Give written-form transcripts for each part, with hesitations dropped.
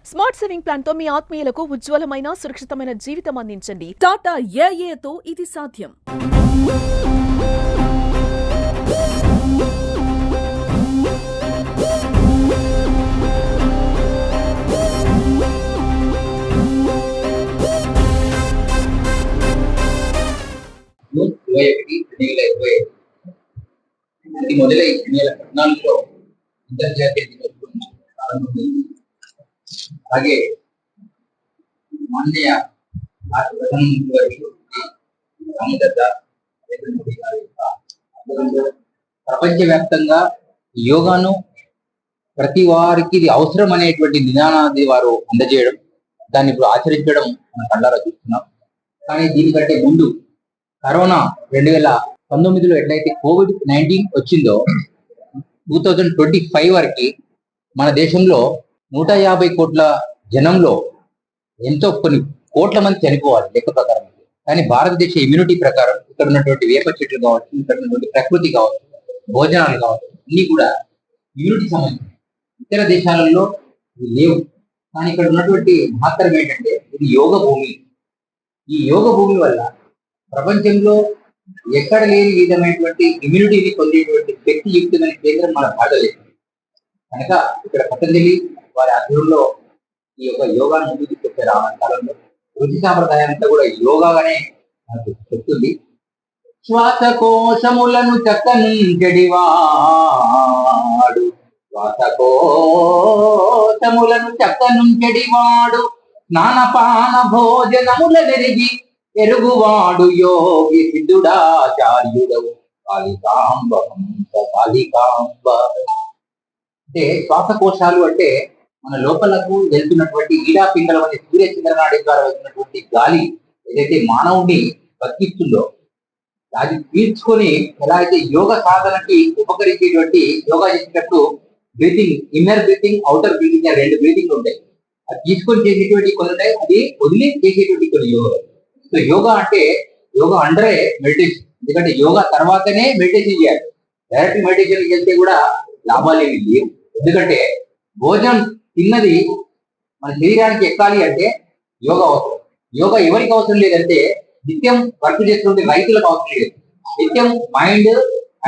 Smart saving plan తో మీ ఆత్మీయులకు ఉజ్వలమైన సురక్షితమైన జీవితం అందించండి. టాటా ఏఏతో ఇది సాధ్యం. మొదలై 2014లో అంతర్జాతీయ దినోత్సవం ప్రారంభమైంది. అలాగే మాన్య ప్రధానమంత్రి వర్యులు నరేంద్ర మోడీ గారి యొక్క ఆధ్వర్యంలో ప్రపంచవ్యాప్తంగా యోగాను ప్రతి వారికి ఇది అవసరం అనేటువంటి నిదానాన్ని వారు అందజేయడం, దాన్ని ఇప్పుడు ఆచరించడం మన కళ్ళారా చూస్తున్నాం. కానీ దీనికంటే ముందు కరోనా 2019లో ఎట్లయితే COVID-19 వచ్చిందో 2025 వరకు మన దేశంలో 150 కోట్ల జనంలో ఎంతో కొన్ని కోట్ల మంది చనిపోవాలి లెక్క ప్రకారం. కానీ భారతదేశ ఇమ్యూనిటీ ప్రకారం ఇక్కడ ఉన్నటువంటి వేప చెట్లు కావచ్చు, ఇక్కడ ఉన్నటువంటి ప్రకృతి కావచ్చు, భోజనాలు కావచ్చు, అన్ని కూడా ఇమ్యూనిటీ సంబంధించి ఇతర దేశాలలో లేవు. కానీ ఇక్కడ ఉన్నటువంటి మహత్తరం ఏంటంటే ఇది యోగ భూమి. ఈ యోగ భూమి వల్ల ప్రపంచంలో ఎక్కడ లేని విధమైనటువంటి ఇమ్యూనిటీని పొందేటువంటి శక్తియుక్తమైన కేంద్రం మన భారతదేశం కనుక ఇక్కడ పతంజలి వారి ఆధ్వర్యంలో ఈ యొక్క యోగాను ముందుకు తీసుకొచ్చారు. ఆ కాలంలో రుచి సాంప్రదాయంతో కూడా యోగాగానే మనకు చెప్తుంది. శ్వాసకోశములను చక్కనుంచెడివాడు, శ్వాసకోశములను చక్కనుంచెడివాడు, స్నానపాన భోజనముల నెరిగి ఎరుగువాడు యోగి సిద్ధుడాచార్యుడవు కాళికాంబ కాళికాంబ. అంటే శ్వాసకోశాలు అంటే మన లోపలకు వెళ్తున్నటువంటి ఈడా పింగళం అనే సూర్య చంద్రనాడి ద్వారా వెళ్తున్నటువంటి గాలి ఏదైతే మానవుడిని బతికిస్తుందో అది పీల్చుకొని ఎలా అయితే యోగ సాధనకి ఉపకరించేటువంటి యోగా చేసేటప్పుడు breathing, inner breathing, outer breathing అనే 2 బ్రీతింగ్లు ఉంటాయి. అది తీసుకొని చేసేటువంటి కొన్ని ఉంటాయి, అది వదిలి చేసేటువంటి కొన్ని యోగా. సో యోగా అంటే యోగా అండరే మెడిటేషన్. ఎందుకంటే యోగా తర్వాతనే మెడిటేషన్ చేయాలి. డైరెక్ట్ మెడిటేషన్ చేస్తే కూడా లాభాలు ఏమి లేవు. ఎందుకంటే భోజనం తిన్నది మన శరీరానికి ఎక్కాలి అంటే యోగా అవసరం. యోగా ఎవరికి అవసరం లేదంటే నిత్యం వర్క్ చేస్తుంటే రైతులకు అవసరం లేదు. నిత్యం మైండ్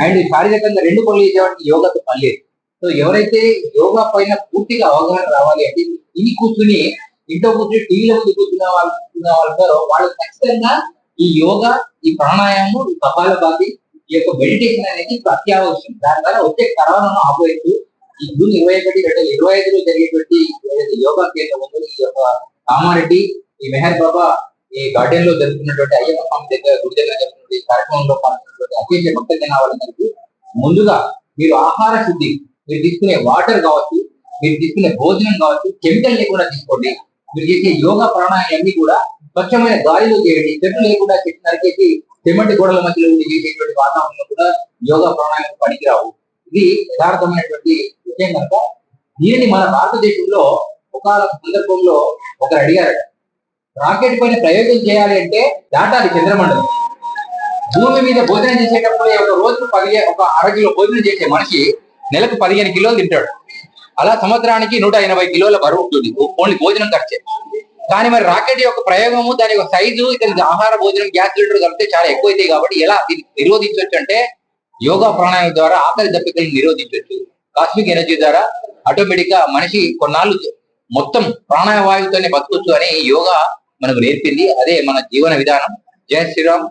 అండ్ శారీరకంగా 2 పనులు చేసేవాడికి యోగాతో పని లేదు. సో ఎవరైతే యోగా పైన పూర్తిగా అవగాహన రావాలి అంటే ఇన్ని కూర్చుని ఇంట్లో కూర్చుని టీవీలో ముందు కూర్చున్న వాళ్ళు వాళ్ళకి ఖచ్చితంగా ఈ యోగా, ఈ ప్రాణాయామం, ఈ కపాలభాతి, ఈ యొక్క మెడిటేషన్ అనేది అత్యావశ్యం. దాని ద్వారా వచ్చే కరోనాను ఆపేస్తూ ఈ జూన్ 21, 2025లో జరిగేటువంటి యోగా కేంద్రం ఉందో ఈ యొక్క కామారెడ్డి ఈ మెహర్ బాబా ఈ గార్డెన్ లో జరుగుతున్నటువంటి అయ్యప్ప స్వామి దగ్గర గుడి దగ్గర జరుగుతున్న కార్యక్రమంలో పాల్గొన్నటువంటి అత్యంత భక్త జనాలందరికీ ముందుగా మీరు ఆహార శుద్ధి, మీరు తీసుకునే వాటర్ కావచ్చు, మీరు తీసుకునే భోజనం కావచ్చు, కెమికల్ లేకుండా తీసుకోండి. మీరు చేసే యోగా ప్రాణాయామం అన్ని కూడా స్వచ్ఛమైన గాలిలో చేయండి. చెట్లు లేకుండా చెట్టు నరికేసి సిమెంట్ గోడల మధ్యలో ఉండి చేసేటువంటి వాతావరణంలో కూడా యోగా ప్రాణాయామం పనికిరావు. ఇది యథార్థమైనటువంటి విషయం కనుక దీనిని మన భారతదేశంలో ఒక సందర్భంలో ఒకరు అడిగారట, రాకెట్ పైన ప్రయోగం చేయాలి అంటే దాటాలి చంద్రమండలం. భూమి మీద భోజనం చేసేటప్పుడు ఒక రోజుకు ఒక అరకిలో భోజనం చేసే మనిషి నెలకు 15 కిలోలు తింటాడు. అలా సంవత్సరానికి 180 కిలోల బరువు ఉంటుంది ఓన్లీ భోజనం ఖర్చే. కానీ మరి రాకెట్ యొక్క ప్రయోగము, దాని యొక్క సైజు, ఇతని ఆహార భోజనం, గ్యాస్ సిలిండర్ కలిపితే చాలా ఎక్కువ అవుతాయి. కాబట్టి ఎలా దీన్ని నిరోధించవచ్చు అంటే యోగా ప్రాణాయామం ద్వారా ఆకలి దప్పికలను నిరోధించవచ్చు. కాస్మిక్ ఎనర్జీ ద్వారా ఆటోమేటిక్ గా మనిషి కొన్నాళ్ళు మొత్తం ప్రాణవాయువుతోనే బతకొచ్చు అని యోగా మనకు నేర్పింది. అదే మన జీవన విధానం. జై Shriram.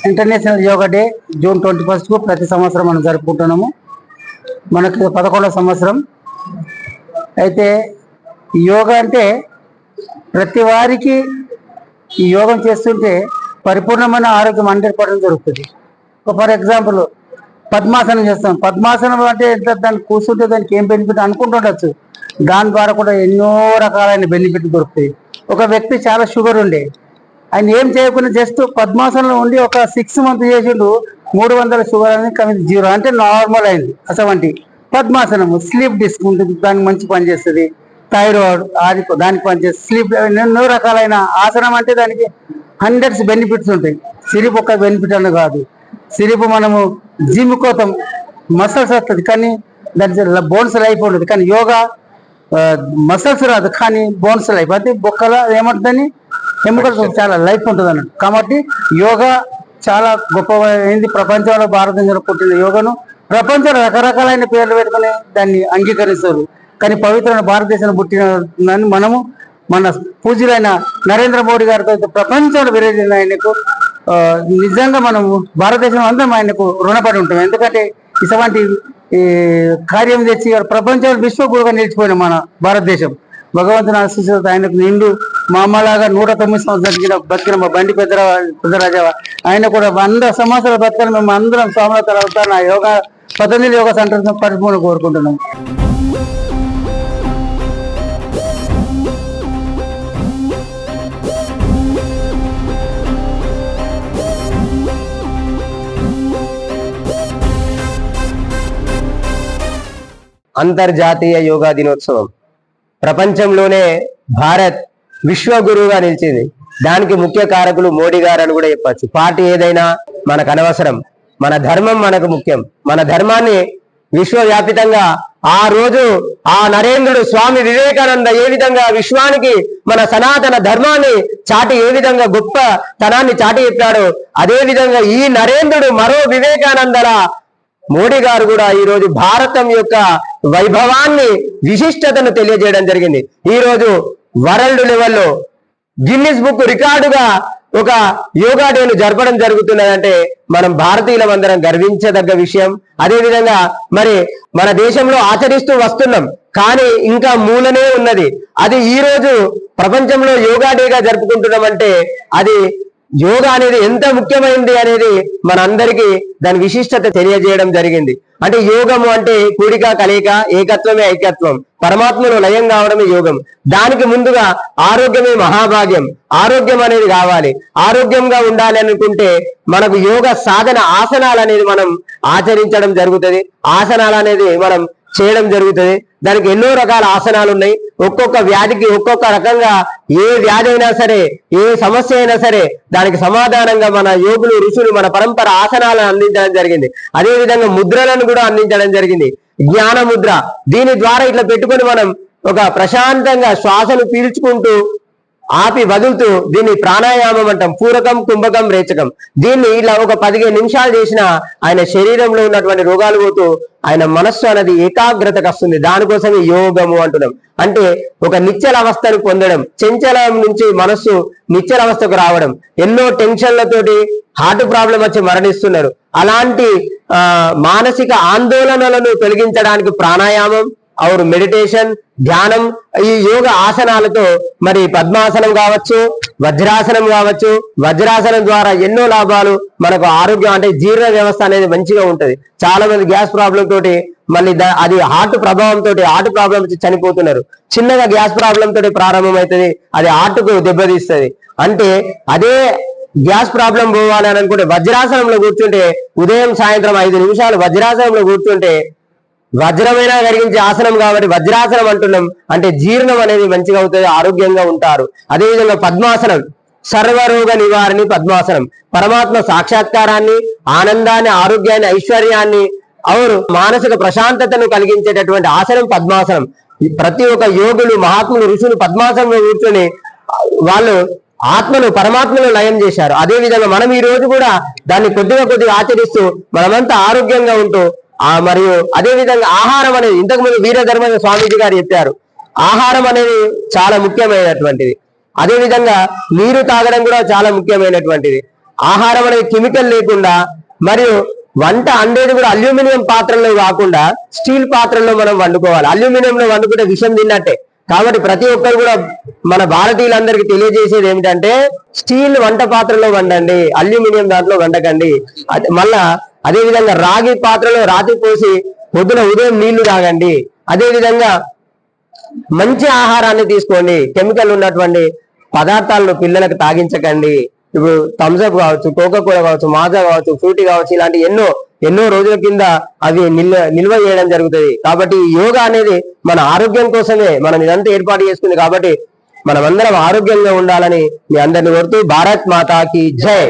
International yoga day June 21 ప్రతి సంవత్సరం మనం జరుపుకుంటున్నాము. మనకి 11వ సంవత్సరం. అయితే యోగా అంటే ప్రతి వారికి ఈ యోగం చేస్తుంటే పరిపూర్ణమైన ఆరోగ్యం 100% జరుగుతుంది. ఫర్ ఎగ్జాంపుల్ పద్మాసనం చేస్తాం. పద్మాసనం అంటే ఎంత, దాన్ని కూర్చుంటే దానికి ఏం బెనిఫిట్ అనుకుంటుండొచ్చు. దాని ద్వారా కూడా ఎన్నో రకాలైన బెనిఫిట్ దొరుకుతాయి. ఒక వ్యక్తి చాలా షుగర్ ఉండే, ఆయన ఏం చేయకుండా జస్ట్ పద్మాసనంలో ఉండి ఒక 6 months చేసిండు, 300 షుగర్ అనేది 0 అంటే నార్మల్ అయింది. అటువంటి పద్మాసనము స్లీప్ డిస్క్ ఉంటుంది, దానికి మంచి పని చేస్తుంది. థైరాయిడ్ ఆది దానికి పనిచేసే స్లీప్ ఎన్నో రకాలైన ఆసనం అంటే దానికి హండ్రెడ్స్ బెనిఫిట్స్ ఉంటాయి. సిరిప్ ఒక బెనిఫిట్ అన్న కాదు. సిరిప్ మనము జిమ్ కోతాం మసల్స్ వస్తుంది కానీ దాని బోన్స్ లైఫ్ ఉంటుంది. కానీ యోగా మసల్స్ రాదు కానీ బోన్స్ లైఫ్ అంటే బొక్కల ఏమంటుందని ఎముకలు చాలా లైఫ్ ఉంటుంది అన్నట్టు. కాబట్టి యోగా చాలా గొప్పమైంది. ప్రపంచంలో భారతదేశంలో పుట్టిన యోగాను ప్రపంచంలో రకరకాలైన పేర్లు పెట్టుకుని దాన్ని అంగీకరిస్తారు. కానీ పవిత్రమైన భారతదేశంలో పుట్టిన మనము మన పూజ్యులైన నరేంద్ర మోడీ గారితో ప్రపంచంలో విరేజిన ఆయనకు నిజంగా మనము భారతదేశం అందరం ఆయనకు రుణపడి ఉంటాం. ఎందుకంటే ఇటువంటి కార్యం తెచ్చి ప్రపంచంలో విశ్వగురుగా నిలిచిపోయిన మన భారతదేశం భగవంతుని ఆశీస్సులతో ఆయనకు నిండు మా అమ్మలాగా 109 సంవత్సరాలు బతికిన మా బండి పెద్దరాజా ఆయన కూడా 100 సంవత్సరాలు బతికిన మేము అందరం స్వాములతో అవుతారు. నా యోగా పతంజలి యోగా సెంటర్ పరిపూర్ణ కోరుకుంటున్నాం. అంతర్జాతీయ యోగా దినోత్సవం ప్రపంచంలోనే భారత్ విశ్వగురువుగా నిలిచింది. దానికి ముఖ్య కారకులు మోడీ గారు అని కూడా చెప్పచ్చు. పార్టీ ఏదైనా మనకు అనవసరం, మన ధర్మం మనకు ముఖ్యం. మన ధర్మాన్ని విశ్వవ్యాపితంగా ఆ రోజు ఆ నరేంద్రుడు స్వామి వివేకానంద ఏ విధంగా విశ్వానికి మన సనాతన ధర్మాన్ని చాటి ఏ విధంగా గొప్ప తనాన్ని చాటి చెప్పాడో అదే విధంగా ఈ నరేంద్రుడు మరో వివేకానందల మోడీ గారు కూడా ఈ రోజు భారతం యొక్క వైభవాన్ని విశిష్టతను తెలియజేయడం జరిగింది. ఈ రోజు వరల్డ్ లెవెల్లో గిన్నిస్ బుక్ రికార్డుగా ఒక యోగా డేను జరపడం జరుగుతున్నదంటే మనం భారతీయులం అందరం గర్వించదగ్గ విషయం. అదే విధంగా మరి మన దేశంలో ఆచరిస్తూ వస్తున్నాం కానీ ఇంకా మూలనే ఉన్నది. అది ఈ రోజు ప్రపంచంలో యోగా డేగా జరుపుకుంటున్నామంటే అది యోగా అనేది ఎంత ముఖ్యమైనది అనేది మనందరికీ దాని విశిష్టత తెలియజేయడం జరిగింది. అంటే యోగము అంటే కూడిక కలయిక, ఏకత్వమే ఐక్యత్వం, పరమాత్మలో లయం కావడమే యోగం. దానికి ముందుగా ఆరోగ్యమే మహాభాగ్యం. ఆరోగ్యం అనేది కావాలి. ఆరోగ్యంగా ఉండాలి అనుకుంటే మనకు యోగ సాధన ఆసనాలు అనేది మనం ఆచరించడం జరుగుతుంది. ఆసనాలు అనేది మనం చేయడం జరుగుతుంది. దానికి ఎన్నో రకాల ఆసనాలు ఉన్నాయి. ఒక్కొక్క వ్యాధికి ఒక్కొక్క రకంగా ఏ వ్యాధి అయినా సరే, ఏ సమస్య అయినా సరే దానికి సమాధానంగా మన యోగులు ఋషులు మన పరంపర ఆసనాలను అందించడం జరిగింది. అదే విధంగా ముద్రలను కూడా అందించడం జరిగింది. జ్ఞాన ముద్ర, దీని ద్వారా ఇట్లా పెట్టుకొని మనం ఒక ప్రశాంతంగా శ్వాసను పీల్చుకుంటూ ఆపి వదులుతూ దీన్ని ప్రాణాయామం అంటాం. పూరకం, కుంభకం, రేచకం. దీన్ని ఇలా ఒక 15 నిమిషాలు చేసిన ఆయన శరీరంలో ఉన్నటువంటి రోగాలు పోతూ ఆయన మనస్సు అనేది ఏకాగ్రతకు వస్తుంది. దానికోసం యోగము అంటున్నాం. అంటే ఒక నిశ్చల అవస్థను పొందడం, చంచలం నుంచి మనస్సు నిశ్చల అవస్థకు రావడం. ఎన్నో టెన్షన్లతోటి హార్ట్ ప్రాబ్లం వచ్చి మరణిస్తున్నారు. అలాంటి మానసిక ఆందోళనలను తొలగించడానికి ప్రాణాయామం और మెడిటేషన్, ధ్యానం, ఈ యోగ ఆసనాలతో మరి పద్మాసనం కావచ్చు, వజ్రాసనం కావచ్చు. వజ్రాసనం ద్వారా ఎన్నో లాభాలు మనకు. ఆరోగ్యం అంటే జీర్ణ వ్యవస్థ అనేది మంచిగా ఉంటది. చాలా మంది గ్యాస్ ప్రాబ్లం తోటి మళ్ళీ అది హార్ట్ ప్రభావంతో హార్ట్ ప్రాబ్లం వచ్చి చనిపోతున్నారు. చిన్నగా గ్యాస్ ప్రాబ్లం తోటి ప్రారంభమవుతుంది, అది హార్ట్కు దెబ్బతీస్తుంది. అంటే అదే గ్యాస్ ప్రాబ్లం పోవాలి అని అనుకుంటే వజ్రాసనంలో కూర్చుంటే ఉదయం సాయంత్రం 5 నిమిషాలు వజ్రాసనంలో కూర్చుంటే వజ్రమైనా కలిగించే ఆసనం కాబట్టి వజ్రాసనం అంటున్నాం. అంటే జీర్ణం అనేది మంచిగా అవుతుంది, ఆరోగ్యంగా ఉంటారు. అదేవిధంగా పద్మాసనం సర్వరోగ నివారణి. పద్మాసనం పరమాత్మ సాక్షాత్కారాన్ని, ఆనందాన్ని, ఆరోగ్యాన్ని, ఐశ్వర్యాన్ని और మానసిక ప్రశాంతతను కలిగించేటటువంటి ఆసనం పద్మాసనం. ప్రతి ఒక్క యోగులు, మహాత్ములు, ఋషులు పద్మాసనంలో కూర్చొని వాళ్ళు ఆత్మను పరమాత్మను లయం చేశారు. అదే విధంగా మనం ఈ రోజు కూడా దాన్ని కొద్దిగా ఆచరిస్తూ మనమంతా ఆరోగ్యంగా ఉంటూ మరియు అదే విధంగా ఆహారం అనేది ఇంతకుముందు వీరధర్మ స్వామీజీ గారు చెప్పారు. ఆహారం అనేది చాలా ముఖ్యమైనటువంటిది. అదే విధంగా నీరు తాగడం కూడా చాలా ముఖ్యమైనటువంటిది. ఆహారం అనేది కెమికల్ లేకుండా మరియు వంట అండేది కూడా అల్యూమినియం పాత్రల్లో కాకుండా స్టీల్ పాత్రల్లో మనం వండుకోవాలి. అల్యూమినియంలో వండుకుంటే విషం తిన్నట్టే. కాబట్టి ప్రతి ఒక్కరు కూడా మన భారతీయులందరికీ తెలియజేసేది ఏమిటంటే స్టీల్ వంట పాత్రలో వండండి, అల్యూమినియం దాంట్లో వండకండి. మళ్ళా అదే విధంగా రాగి పాత్రలో రాతి పోసి పొద్దున ఉదయం నీళ్లు తాగండి. అదే విధంగా మంచి ఆహారాన్ని తీసుకోండి. కెమికల్ ఉన్నటువంటి పదార్థాలను పిల్లలకు తాగించకండి. ఇప్పుడు థమ్స్అప్ కావచ్చు, కోకా కోలా కావచ్చు, మాజా కావచ్చు, ఫ్రూటీ కావచ్చు, ఇలాంటి ఎన్నో ఎన్నో రోజుల కింద అవి నిల్వ చేయడం జరుగుతుంది. కాబట్టి ఈ యోగా అనేది మన ఆరోగ్యం కోసమే మనం ఇదంతా ఏర్పాటు చేసుకుంది. కాబట్టి మనమందరం ఆరోగ్యంగా ఉండాలని మీ అందరిని కోరుతూ భారత్ మాతాకి జై.